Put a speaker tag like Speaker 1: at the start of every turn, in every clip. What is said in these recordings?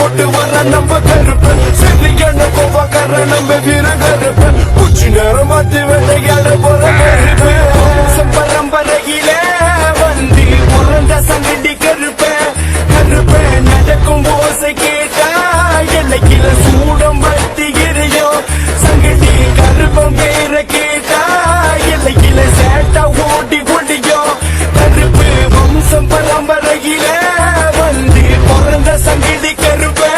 Speaker 1: போட்டு வர நம்ம கருப்பு சரியான கோவக்கார நம்ம வீர கருப்பு உச்சி நேரம் மாத்தி வேட்டையாட போற கருப்பு பரம்பரையில வந்து பிறந்த சங்கடி கருப்பு கருப்பு நடக்கும் ஓசை கேட்டா எல்லைக்கில சூடம் பத்தி எரியும் சங்கடி கருப்பம் பேர கேட்டா எல்லைக்கில சேட்டா ஓடி கொடியும் கருப்பு வம்சம் பரம்பரையில வந்து பிறந்த சங்கடி கருப்பு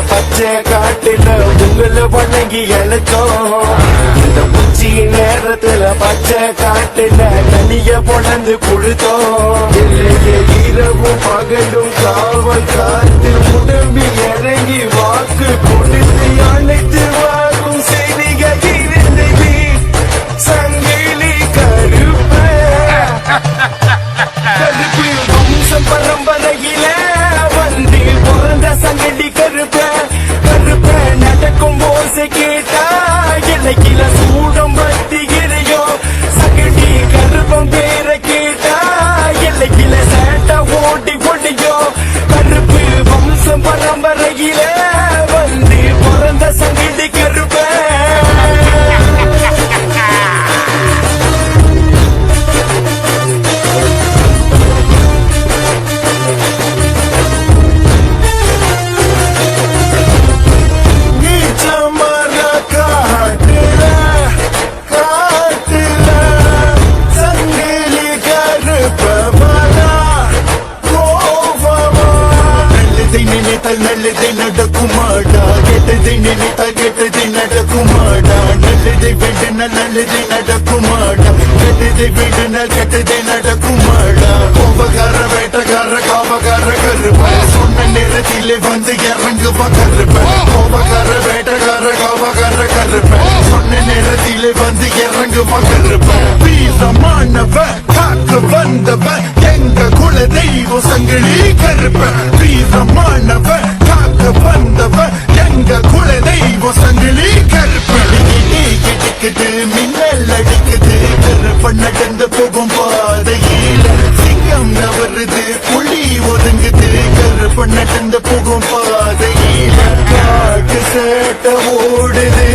Speaker 1: பச்சை காட்டுல உங்களை வணங்கி அழைச்சோம் இந்த உச்சி நேரத்துல பச்சை காட்டுல தனிய பொழந்து கொடுத்தோம் இரவும் பகலும் காவல் காத்து உடம்பி இறங்கி வாக்கு கொடுத்து அழைத்து வாக்கும் செய்திகள் இருந்தது சங்கிலி கருப்பு கருப்பு வம்சம் பரம்பரையில வந்து பிறந்த சங்கடி கருப்பு கருப்பு நடக்கும் ஓசை கேட்டா எல்லைக்கில சூடம் பத்தி எரியும் சங்கடி கருப்பம் பேர கேட்டா எல்லைக்கில சேட்டா ஓடி கொடியும் கருப்பு வம்சம் பரம்பரையில வந்து பிறந்த சங்கடி கருப்பு நல்லதை நடக்குமாடா கெட்டதை நினைத்தால் கெட்டதை நடக்குமாடா நல்லதை விடுனால் நல்லதை நடக்குமாடா கெட்டதை விடுனால் கெட்டதை நடக்குமாடா கோபக்கார வேட்டக்கார காவக்கார கருப்ப சொன்ன நேரத்திலே வந்து இறங்குவா கருப்ப கோபக்கார வேட்டக்கார காவக்கார கருப்ப சொன்ன நேரத்திலே வந்து இறங்குவா கருப்ப வீரமானவ காக்க வந்தவ எங்க குல தெய்வம் சங்கிலி கருப்ப வீரமானவ காக்க வந்தவ எங்க குல தெய்வம் சங்கிலி கருப்ப கிட்டுக்குது மின்னல் அடிக்குது கருப்ப நடந்து போகும் பாதையில சிங்கம் நவருது புலி ஒதுங்குது கருப்ப நடந்து போகும் பாதையில காட்டு சேட்ட ஓடுது